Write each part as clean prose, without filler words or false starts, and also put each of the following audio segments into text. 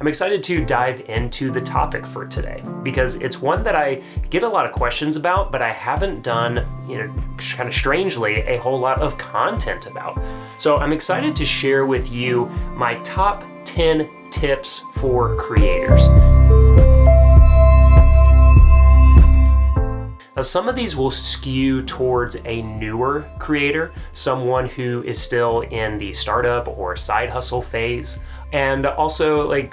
I'm excited to dive into the topic for today because it's one that I get a lot of questions about, but I haven't done, kind of strangely, a whole lot of content about. So I'm excited to share with you my top 10 tips for creators. Now, some of these will skew towards a newer creator, someone who is still in the startup or side hustle phase, and also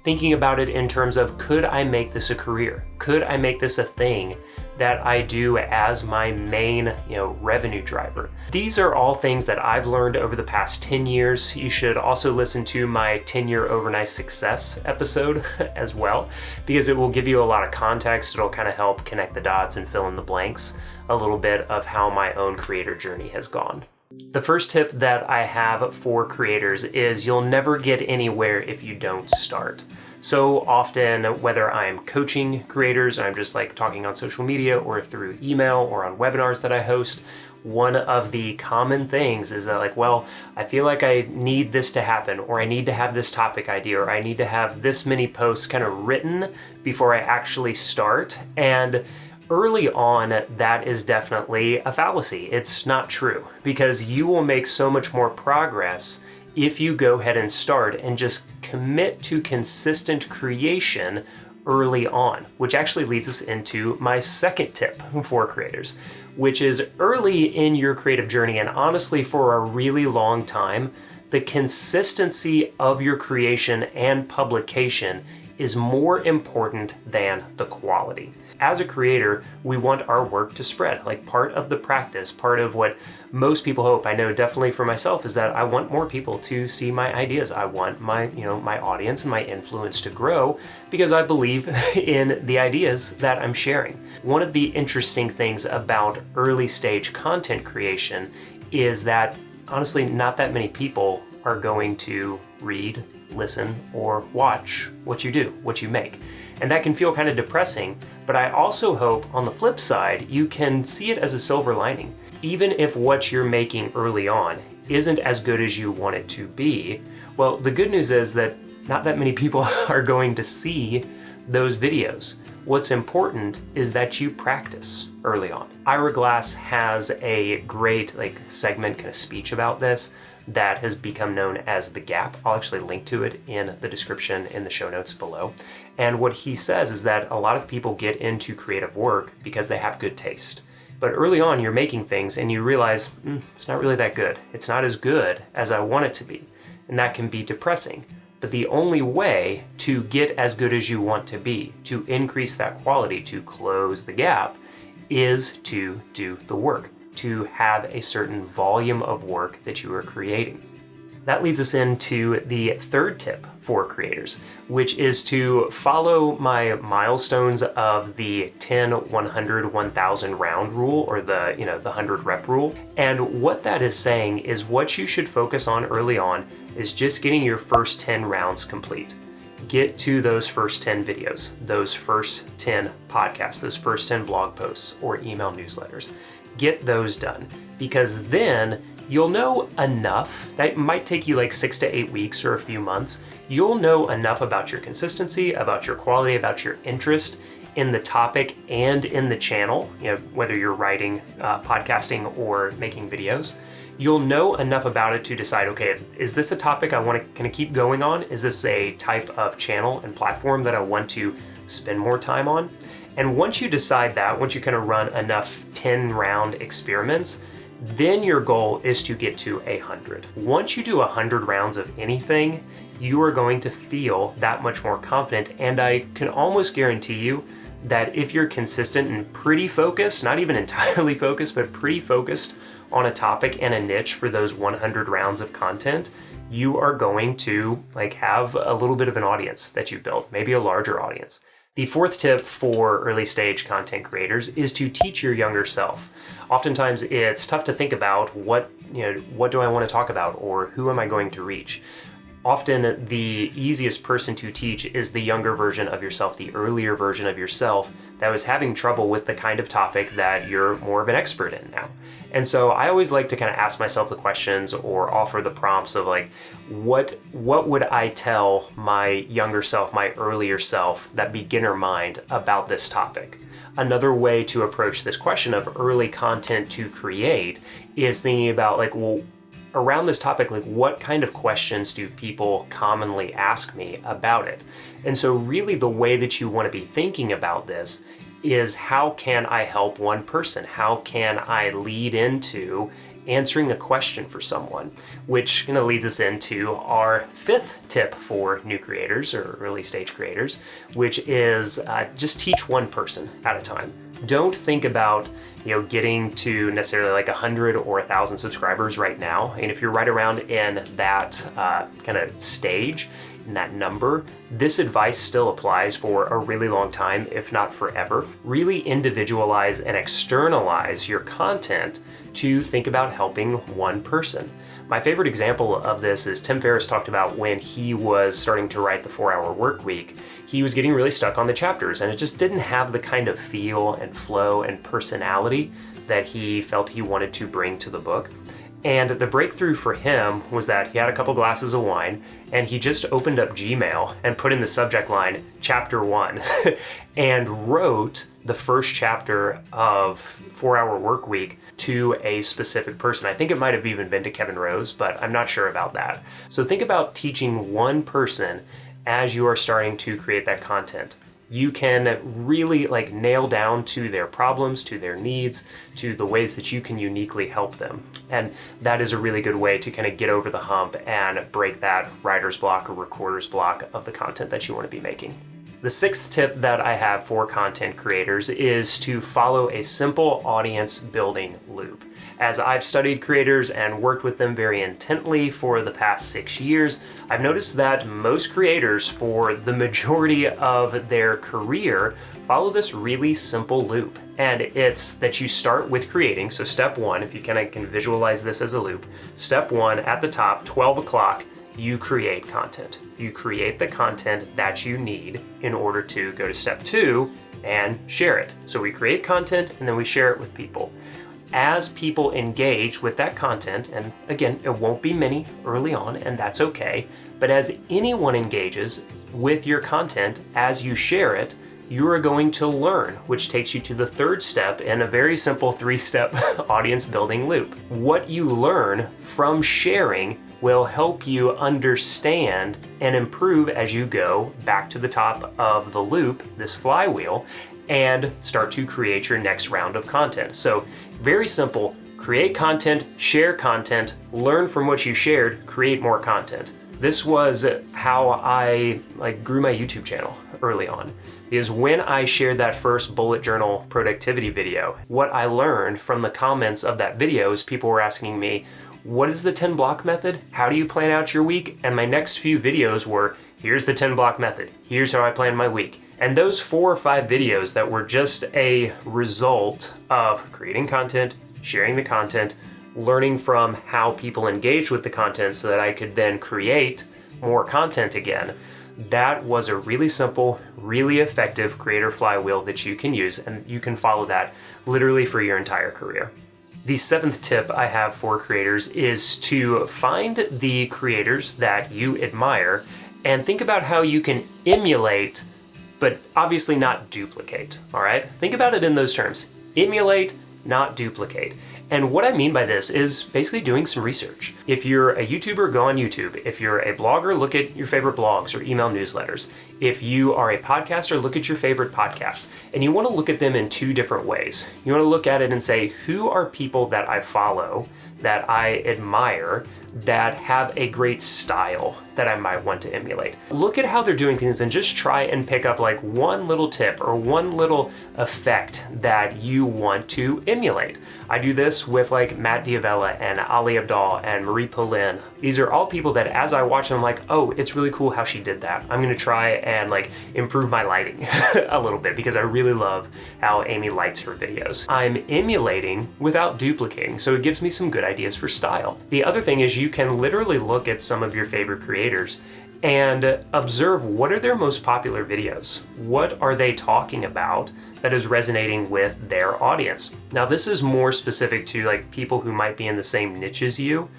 thinking about it in terms of, could I make this a career? Could I make this a thing that I do as my main, revenue driver? These are all things that I've learned over the past 10 years. You should also listen to my 10-year overnight success episode as well, because it will give you a lot of context. It'll kind of help connect the dots and fill in the blanks a little bit of how my own creator journey has gone. The first tip that I have for creators is you'll never get anywhere if you don't start. So often, whether I'm coaching creators, or I'm just talking on social media or through email or on webinars that I host, one of the common things is that I feel like I need this to happen, or I need to have this topic idea, or I need to have this many posts kind of written before I actually start. And early on, that is definitely a fallacy. It's not true, because you will make so much more progress if you go ahead and start and just commit to consistent creation early on, which actually leads us into my second tip for creators, which is early in your creative journey, and honestly for a really long time, the consistency of your creation and publication is more important than the quality. As a creator, we want our work to spread. Part of the practice, part of what most people hope, I know definitely for myself, is that I want more people to see my ideas. I want my audience and my influence to grow because I believe in the ideas that I'm sharing. One of the interesting things about early stage content creation is that honestly, not that many people are going to read, listen, or watch what you do, what you make. And that can feel kind of depressing, but I also hope on the flip side, you can see it as a silver lining. Even if what you're making early on isn't as good as you want it to be, well, the good news is that not that many people are going to see those videos. What's important is that you practice early on. Ira Glass has a great segment kind of speech about this that has become known as The Gap. I'll actually link to it in the description in the show notes below. And what he says is that a lot of people get into creative work because they have good taste. But early on, you're making things and you realize, it's not really that good. It's not as good as I want it to be. And that can be depressing. But the only way to get as good as you want to be, to increase that quality, to close the gap, is to do the work, to have a certain volume of work that you are creating. That leads us into the third tip for creators, which is to follow my milestones of the 10, 100, 1000 round rule, or the 100 rep rule. And what that is saying is what you should focus on early on is just getting your first 10 rounds complete. Get to those first 10 videos, those first 10 podcasts, those first 10 blog posts or email newsletters. Get those done, because then you'll know enough. That might take you 6 to 8 weeks or a few months. You'll know enough about your consistency, about your quality, about your interest in the topic and in the channel, whether you're writing, podcasting, or making videos. You'll know enough about it to decide, okay, is this a topic I want to kind of keep going on? Is this a type of channel and platform that I want to spend more time on? And once you decide that, once you kind of run enough 10 round experiments, then your goal is to get to 100. Once you do 100 rounds of anything, you are going to feel that much more confident. And I can almost guarantee you that if you're consistent and pretty focused, not even entirely focused, but pretty focused on a topic and a niche for those 100 rounds of content, you are going to have a little bit of an audience that you built, maybe a larger audience. The fourth tip for early stage content creators is to teach your younger self. Oftentimes it's tough to think about what do I want to talk about, or who am I going to reach? often the easiest person to teach is the younger version of yourself, the earlier version of yourself that was having trouble with the kind of topic that you're more of an expert in now. And so I always like to kind of ask myself the questions or offer the prompts of like, what would I tell my younger self, my earlier self, that beginner mind about this topic? Another way to approach this question of early content to create is thinking about like, well, around this topic, like what kind of questions do people commonly ask me about it? And so really the way that you want to be thinking about this is, how can I help one person? How can I lead into answering a question for someone? Which leads us into our fifth tip for new creators or early stage creators, which is just teach one person at a time. Don't think about getting to necessarily like 100 or 1,000 subscribers right now. And if you're right around in that kind of stage, in that number, this advice still applies for a really long time, if not forever. Really individualize and externalize your content to think about helping one person. My favorite example of this is Tim Ferriss talked about when he was starting to write the 4-Hour Workweek. He was getting really stuck on the chapters, and it just didn't have the kind of feel and flow and personality that he felt he wanted to bring to the book. And the breakthrough for him was that he had a couple glasses of wine and he just opened up Gmail and put in the subject line, Chapter 1, and wrote the first chapter of 4-Hour Workweek to a specific person. I think it might have even been to Kevin Rose, but I'm not sure about that. So think about teaching one person as you are starting to create that content. You can really nail down to their problems, to their needs, to the ways that you can uniquely help them. And that is a really good way to kind of get over the hump and break that writer's block or recorder's block of the content that you want to be making. The sixth tip that I have for content creators is to follow a simple audience building loop. As I've studied creators and worked with them very intently for the past 6 years, I've noticed that most creators, for the majority of their career, follow this really simple loop. And it's that you start with creating. So step one, if you can visualize this as a loop, step one at the top, 12 o'clock, you create content. You create the content that you need in order to go to step two and share it. So we create content and then we share it with people. As people engage with that content, and again, it won't be many early on, and that's okay, but as anyone engages with your content, as you share it, you are going to learn, which takes you to the third step in a very simple 3-step audience building loop. What you learn from sharing will help you understand and improve as you go back to the top of the loop, this flywheel, and start to create your next round of content. So very simple, create content, share content, learn from what you shared, create more content. This was how I grew my YouTube channel early on. Because when I shared that first bullet journal productivity video, what I learned from the comments of that video is people were asking me, what is the 10 block method? How do you plan out your week? And my next few videos were, here's the 10 block method. Here's how I plan my week. And those 4 or 5 videos that were just a result of creating content, sharing the content, learning from how people engage with the content so that I could then create more content again. That was a really simple, really effective creator flywheel that you can use, and you can follow that literally for your entire career. The 7th tip I have for creators is to find the creators that you admire and think about how you can emulate, but obviously not duplicate, all right? Think about it in those terms. Emulate, not duplicate. And what I mean by this is basically doing some research. If you're a YouTuber, go on YouTube. If you're a blogger, look at your favorite blogs or email newsletters. If you are a podcaster, look at your favorite podcasts. And you want to look at them in 2 different ways. You want to look at it and say, who are people that I follow, that I admire, that have a great style that I might want to emulate. Look at how they're doing things and just try and pick up one little tip or one little effect that you want to emulate. I do this with Matt D'Avella and Ali Abdaal and Marie Poulin. These are all people that as I watch them, I'm like, oh, it's really cool how she did that. I'm going to try and like improve my lighting a little bit because I really love how Amy lights her videos. I'm emulating without duplicating, so it gives me some good ideas for style. The other thing is you can literally look at some of your favorite creators and observe what are their most popular videos. What are they talking about that is resonating with their audience? Now, this is more specific to like people who might be in the same niche as you,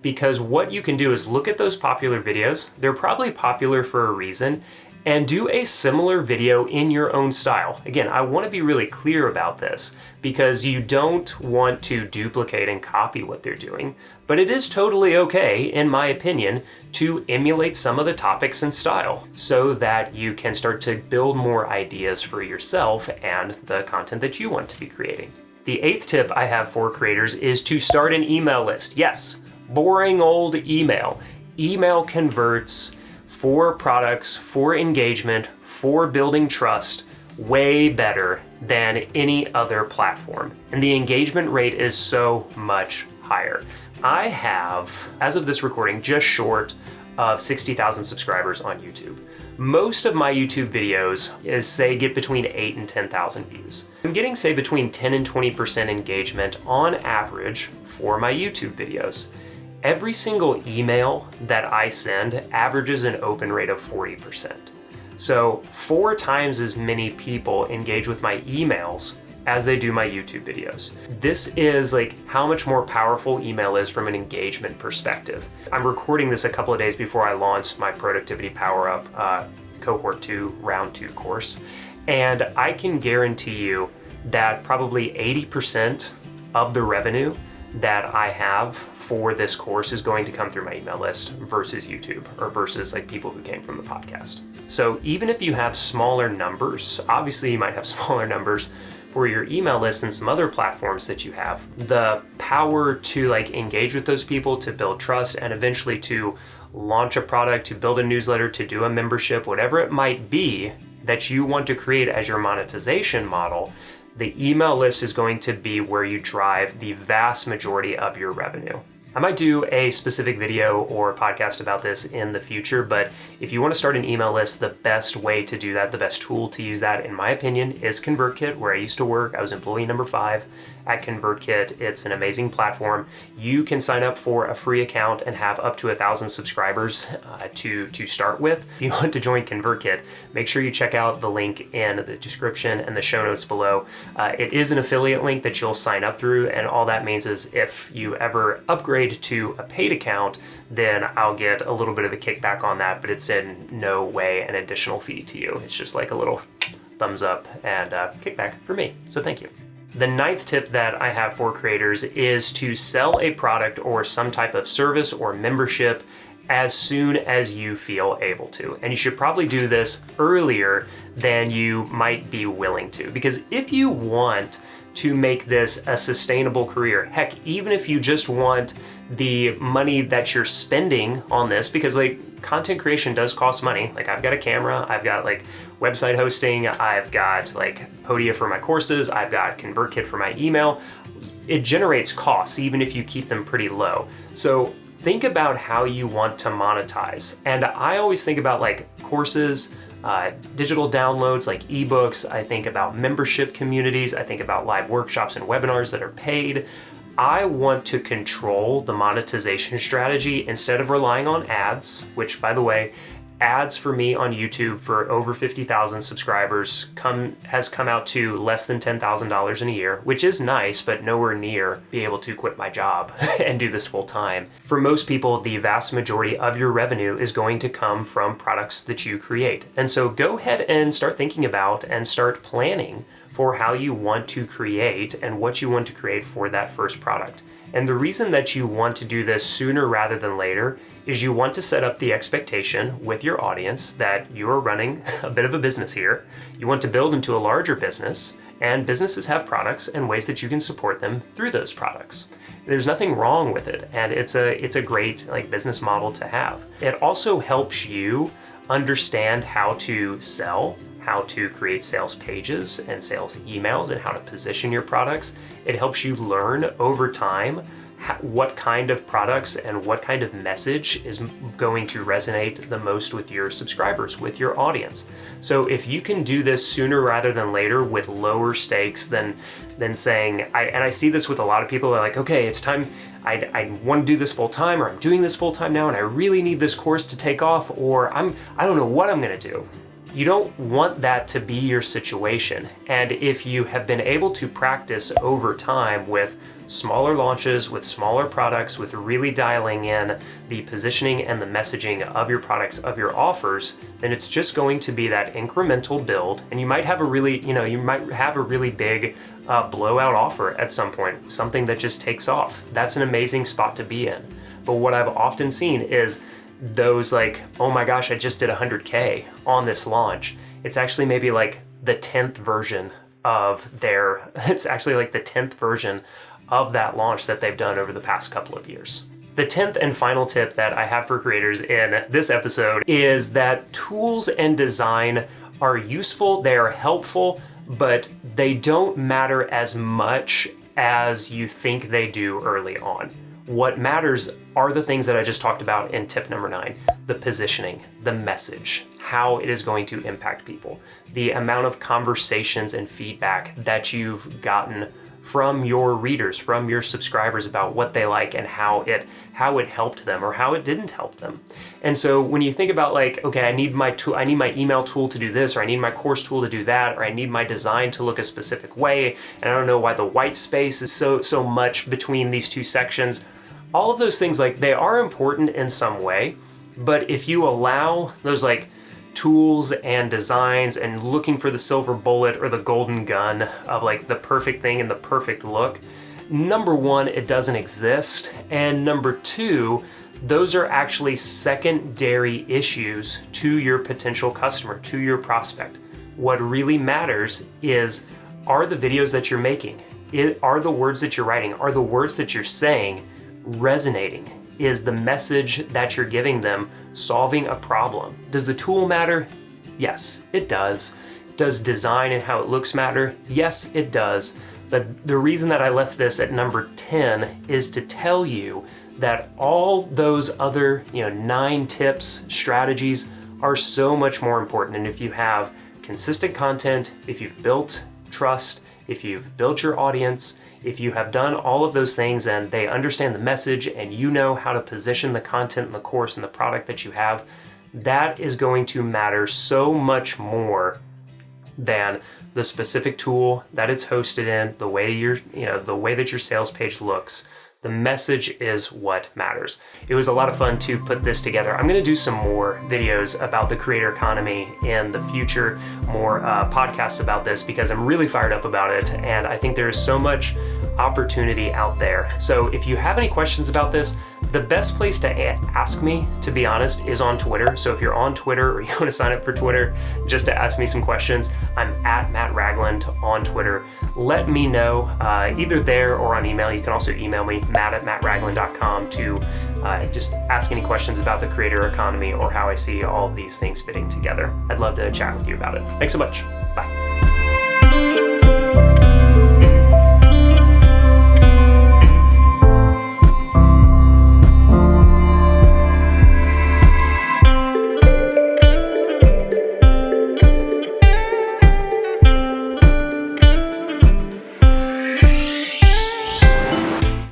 because what you can do is look at those popular videos. They're probably popular for a reason, and do a similar video in your own style. Again, I want to be really clear about this because you don't want to duplicate and copy what they're doing, but it is totally okay, in my opinion, to emulate some of the topics and style so that you can start to build more ideas for yourself and the content that you want to be creating. The 8th tip I have for creators is to start an email list. Yes, boring old email. Email converts for products, for engagement, for building trust, way better than any other platform. And the engagement rate is so much higher. I have, as of this recording, just short of 60,000 subscribers on YouTube. Most of my YouTube videos get between 8 and 10,000 views. I'm getting say between 10 and 20% engagement on average for my YouTube videos. Every single email that I send averages an open rate of 40%. So 4 times as many people engage with my emails as they do my YouTube videos. This is like how much more powerful email is from an engagement perspective. I'm recording this a couple of days before I launch my Productivity Power Up Cohort 2, Round 2 course. And I can guarantee you that probably 80% of the revenue that I have for this course is going to come through my email list versus YouTube or versus like people who came from the podcast. So even if you have smaller numbers, obviously you might have smaller numbers for your email list and some other platforms that you have, the power to like engage with those people, to build trust, and eventually to launch a product, to build a newsletter, to do a membership, whatever it might be that you want to create as your monetization model, the email list is going to be where you drive the vast majority of your revenue. I might do a specific video or podcast about this in the future, but if you want to start an email list, the best way to do that, the best tool to use that, in my opinion, is ConvertKit, where I used to work. I was employee number 5 at ConvertKit. It's an amazing platform. You can sign up for a free account and have up to 1,000 subscribers to start with. If you want to join ConvertKit, make sure you check out the link in the description and the show notes below. It is an affiliate link that you'll sign up through, and all that means is if you ever upgrade to a paid account, then I'll get a little bit of a kickback on that, but it's in no way an additional fee to you. It's just like a little thumbs up and kickback for me. So thank you. The 9th tip that I have for creators is to sell a product or some type of service or membership as soon as you feel able to. And you should probably do this earlier than you might be willing to, because if you want to make this a sustainable career, heck, even if you just want the money that you're spending on this, because like content creation does cost money. Like I've got a camera, I've got like website hosting, I've got like Podia for my courses, I've got ConvertKit for my email. It generates costs even if you keep them pretty low. So think about how you want to monetize. And I always think about like courses, digital downloads like ebooks. I think about membership communities. I think about live workshops and webinars that are paid. I want to control the monetization strategy instead of relying on ads, which, by the way, ads for me on YouTube for over 50,000 subscribers has come out to less than $10,000 in a year, which is nice, but nowhere near be able to quit my job and do this full time. For most people, the vast majority of your revenue is going to come from products that you create. And so go ahead and start thinking about and start planning for how you want to create and what you want to create for that first product. And the reason that you want to do this sooner rather than later is you want to set up the expectation with your audience that you are running a bit of a business here. You want to build into a larger business, and businesses have products and ways that you can support them through those products. There's nothing wrong with it, and it's a great like business model to have. It also helps you understand how to sell, how to create sales pages and sales emails, and how to position your products. It helps you learn over time what kind of products and what kind of message is going to resonate the most with your subscribers, with your audience. So if you can do this sooner rather than later with lower stakes than saying, I see this with a lot of people, they're like, okay, it's time, I want to do this full time, or I'm doing this full time now and I really need this course to take off, or I don't know what I'm going to do. You don't want that to be your situation. And if you have been able to practice over time with smaller launches, with smaller products, with really dialing in the positioning and the messaging of your products, of your offers, then it's just going to be that incremental build. And you might have a really, big blowout offer at some point, something that just takes off. That's an amazing spot to be in. But what I've often seen is those like, oh my gosh, I just did 100K on this launch. It's actually maybe like the 10th version of that launch that they've done over the past couple of years. The 10th and final tip that I have for creators in this episode is that tools and design are useful, they are helpful, but they don't matter as much as you think they do early on. What matters are the things that I just talked about in tip number 9, the positioning, the message, how it is going to impact people, the amount of conversations and feedback that you've gotten from your readers, from your subscribers about what they like and how it helped them or how it didn't help them. And so when you think about like, okay, I need my email tool to do this, or I need my course tool to do that, or I need my design to look a specific way, and I don't know why the white space is so much between these two sections. All of those things, like, they are important in some way, but if you allow those like tools and designs and looking for the silver bullet or the golden gun of like the perfect thing and the perfect look, number one, it doesn't exist. And number two, those are actually secondary issues to your potential customer, to your prospect. What really matters is, are the videos that you're making, are the words that you're writing, are the words that you're saying resonating? Is the message that you're giving them solving a problem? Does the tool matter? Yes, it does. Does design and how it looks matter? Yes, it does. But the reason that I left this at number 10 is to tell you that all those other 9 tips, strategies are so much more important. And if you have consistent content, if you've built trust, if you've built your audience, if you have done all of those things and they understand the message and you know how to position the content and the course and the product that you have, that is going to matter so much more than the specific tool that it's hosted in, the way that your sales page looks. The message is what matters. It was a lot of fun to put this together. I'm going to do some more videos about the creator economy in the future, more podcasts about this, because I'm really fired up about it. And I think there is so much opportunity out there. So if you have any questions about this, the best place to ask me, to be honest, is on Twitter. So if you're on Twitter or you want to sign up for Twitter just to ask me some questions, I'm at Matt Ragland on Twitter. Let me know either there or on email. You can also email me, matt@mattragland.com, to just ask any questions about the creator economy or how I see all of these things fitting together. I'd love to chat with you about it. Thanks so much.